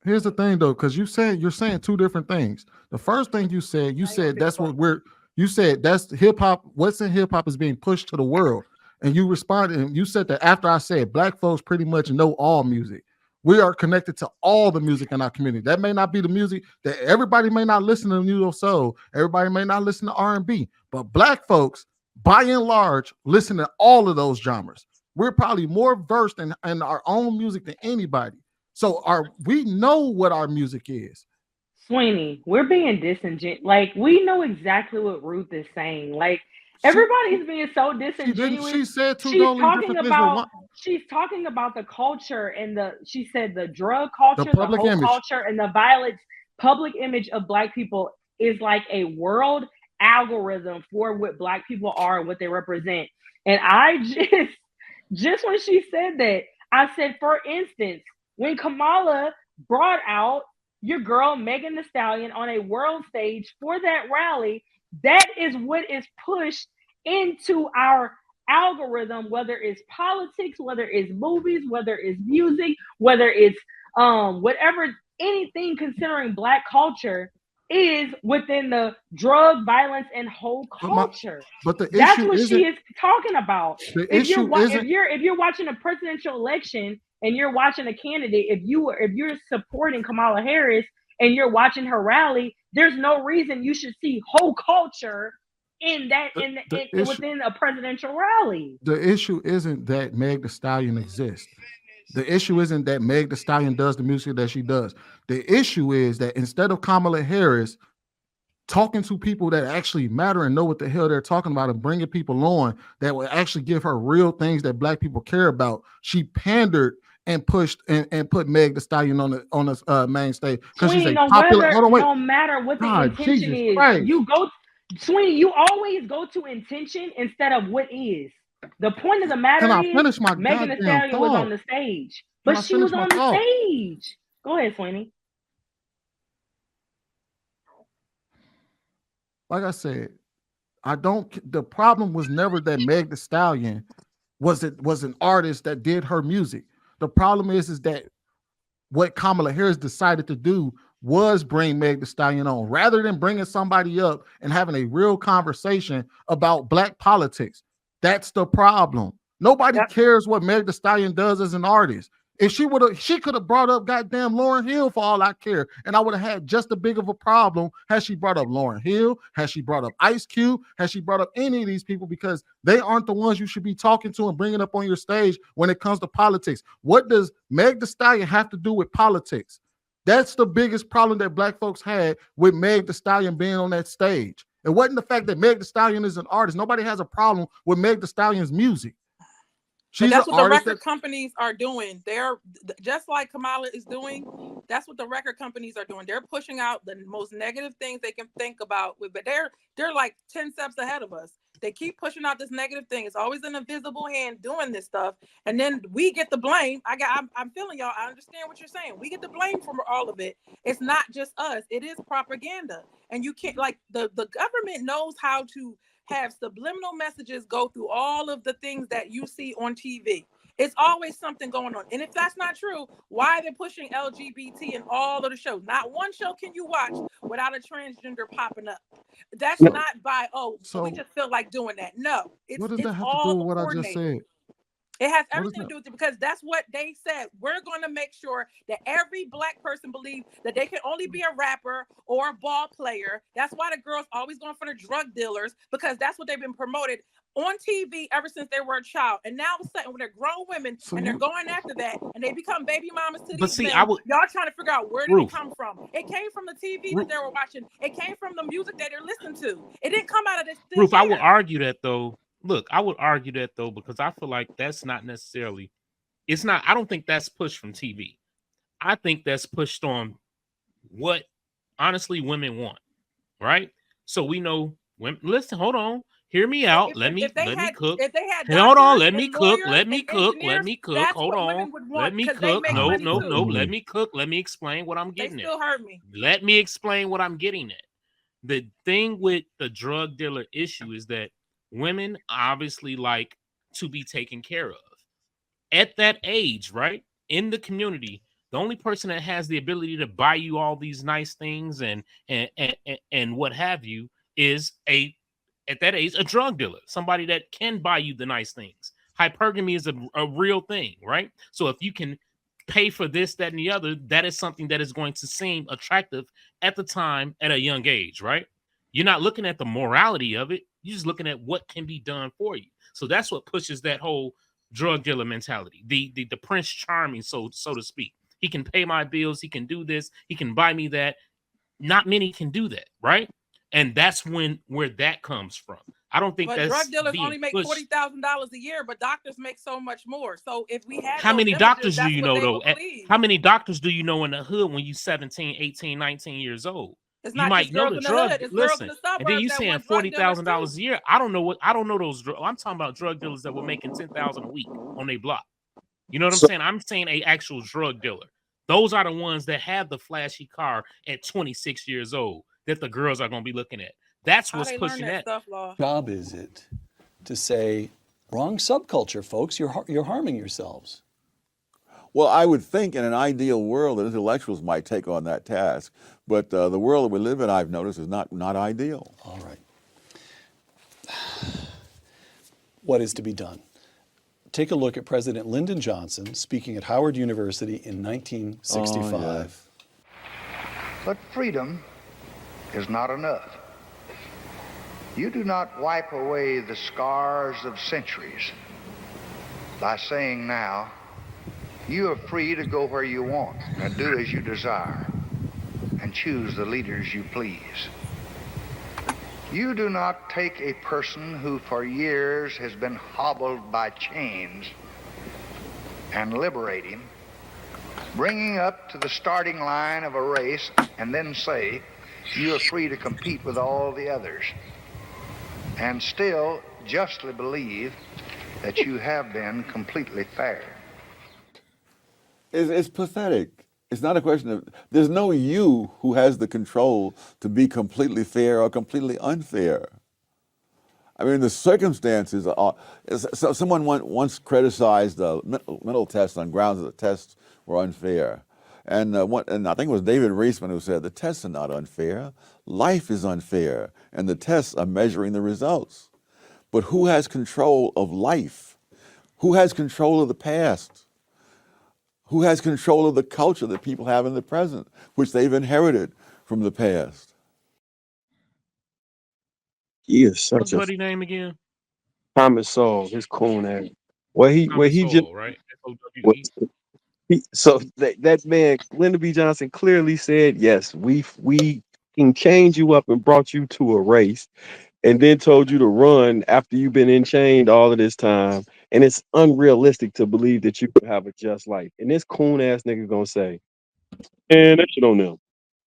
Here's the thing though, because you're saying two different things. The first thing you said that's what we're you said that's hip hop. What's in hip hop is being pushed to the world. And you responded and you said that after I said black folks pretty much know all music. We are connected to all the music in our community. That may not be the music that everybody may not listen to neo soul, everybody may not listen to R&B, but black folks, by and large, listen to all of those genres. We're probably more versed in our own music than anybody. So we know what our music is. Sweeney, we're being disingenuous. Like, we know exactly what Ruth is saying. Like, She everybody's being so she didn't. disingenuous. She said two She's totally talking different things. But about one, she's talking about the culture and she said the drug the culture, the public whole image. culture, and the violence public image of black people is like a world algorithm for what black people are and what they represent. And I just when she said that, I said, for instance, when Kamala brought out your girl Megan Thee Stallion on a world stage for that rally, that is what is pushed into our algorithm, whether it's politics, whether it's movies, whether it's music, whether it's whatever, anything considering black culture is within the drug violence and whole But my culture. but the That's issue what she isn't is talking about. the If you're issue isn't if you're watching a presidential election and you're watching a candidate, if you're supporting Kamala Harris and you're watching her rally, there's no reason you should see whole culture in that the issue within a presidential rally. the issue isn't that Meg the Stallion exists. The issue isn't that Meg the Stallion does the music that she does. The issue is that instead of Kamala Harris talking to people that actually matter and know what the hell they're talking about and bringing people on that will actually give her real things that black people care about, she pandered and pushed and put Meg the Stallion on the main stage because she's Sweeney, a popular. Hold on, wait. no matter what the God, intention Jesus is, Christ. Sweeney, you always go to intention instead of what is. The point of the Can matter I is finish my Megan Thee goddamn Stallion was on thought? the stage, Can but I she finish was my on the thought? stage. Go ahead, Sweeney. Like I said, I don't. The problem was never that Meg the Stallion was an artist that did her music. The problem is that what Kamala Harris decided to do was bring Meg the Stallion on rather than bringing somebody up and having a real conversation about black politics. That's the problem. Nobody Yep. cares what Meg the Stallion does as an artist. If she could have brought up goddamn Lauren Hill for all I care, and I would have had just as big of a problem had she brought up Lauren Hill, had she brought up Ice Cube, had she brought up any of these people because they aren't the ones you should be talking to and bringing up on your stage when it comes to politics. What does Meg the Stallion have to do with politics? That's the biggest problem that black folks had with Meg the Stallion being on that stage. It wasn't the fact that Meg the Stallion is an artist. Nobody has a problem with Meg the Stallion's music. But She's an that's what the artist that record companies are doing. They're just like Kamala is doing. That's what the record companies are doing. They're pushing out the most negative things they can think about. But they're like 10 steps ahead of us. They keep pushing out this negative thing. It's always an invisible hand doing this stuff, and then we get the blame. I'm feeling y'all. I understand what you're saying. We get the blame for all of it. It's not just us. It is propaganda, and you can't like the government knows how to have subliminal messages go through all of the things that you see on TV. It's always something going on. And if that's not true, why are they pushing LGBT in all of the shows? Not one show can you watch without a transgender popping up. That's not by, oh, we so just feel like doing that. No, what does that it's have to do all with what I just coordinated. said? It has What is everything to that? do with it because that's what they said. We're going to make sure that every black person believes that they can only be a rapper or a ball player. That's why the girls always going for the drug dealers because that's what they've been promoted on TV ever since they were a child. And now all of a sudden, when they're grown women So and they're you going after that and they become baby mamas to But these see, I men, would y'all trying to figure out where did it Ruth, come from? It came from the TV that Ruth, they were watching. It came from the music that they're listening to. It didn't come out of this thin Ruth, I would air. argue that though. Look, I would argue that though because I feel like that's not necessarily. It's not. I don't think that's pushed from TV. I think that's pushed on what honestly women want, right? So we know women. Listen, hold on. Hear me out. if, Let me if they let me had cook. if they had Hold on. doctors Let me and cook. lawyers Let me and cook. Let engineers, me cook. that's Hold what on. women would Let want me because they cook. make God, No, money no, no. too. Let me cook. Let me explain what I'm They getting at. still hurt me. Let me explain what I'm getting at. The thing with the drug dealer issue is that women obviously like to be taken care of at that age, right? In the community, The only person that has the ability to buy you all these nice things and what have you is at that age a drug dealer, somebody that can buy you the nice things. Hypergamy is a real thing, right? So if you can pay for this, that, and the other, that is something that is going to seem attractive at the time at a young age, right? You're not looking at the morality of it. You're just looking at what can be done for you. So that's what pushes that whole drug dealer mentality, the Prince Charming, so to speak. He can pay my bills. He can do this. He can buy me that. Not many can do that, right? And that's where that comes from. I don't think But that's drug dealers being only make pushed. $40,000 a year, but doctors make so much more. So if we had How those many images, doctors do that's you what know they though? would believe. How many doctors do you know in the hood when you 17, 18, 19 years old? It's You not might just know girls the in the drug. hood. It's girls in Listen, the and then suburbs you that saying want drug dealers $40,000 too. a year. I don't know those. I'm talking about drug dealers that were making 10,000 a week on their block. You know what I'm saying? I'm saying a actual drug dealer. Those are the ones that have the flashy car at 26 years old that the girls are going to be looking at. That's How what's they learn pushing that that. stuff, Law? Job is it to say, wrong subculture, folks, you're harming yourselves? Well, I would think in an ideal world that intellectuals might take on that task, but the world that we live in, I've noticed, is not ideal. All right. What is to be done? Take a look at President Lyndon Johnson speaking at Howard University in 1965. Oh, yes. But freedom is not enough. You do not wipe away the scars of centuries by saying now, you are free to go where you want and do as you desire and choose the leaders you please. You do not take a person who for years has been hobbled by chains and liberate him, bringing up to the starting line of a race, and then say, you are free to compete with all the others, and still justly believe that you have been completely fair. It's pathetic. It's not a question of, there's no you who has the control to be completely fair or completely unfair. I mean, the circumstances are, so someone once criticized the mental tests on grounds that the tests were unfair. And I think it was David Reisman who said, the tests are not unfair. Life is unfair, and the tests are measuring the results. But who has control of life? Who has control of the past? Who has control of the culture that people have in the present, which they've inherited from the past? He is such What's a buddy name again? Thomas Sowell, his coon ass. Where he just Soul, right? S-O-W-E. so that man, Lyndon B. Johnson, clearly said, yes, we can change you up and brought you to a race, and then told you to run after you've been enchained all of this time. And it's unrealistic to believe that you could have a just life. And this coon ass nigga gonna say, man, that shit on them.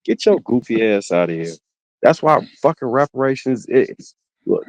Get your goofy ass out of here. That's why fucking reparations. Look,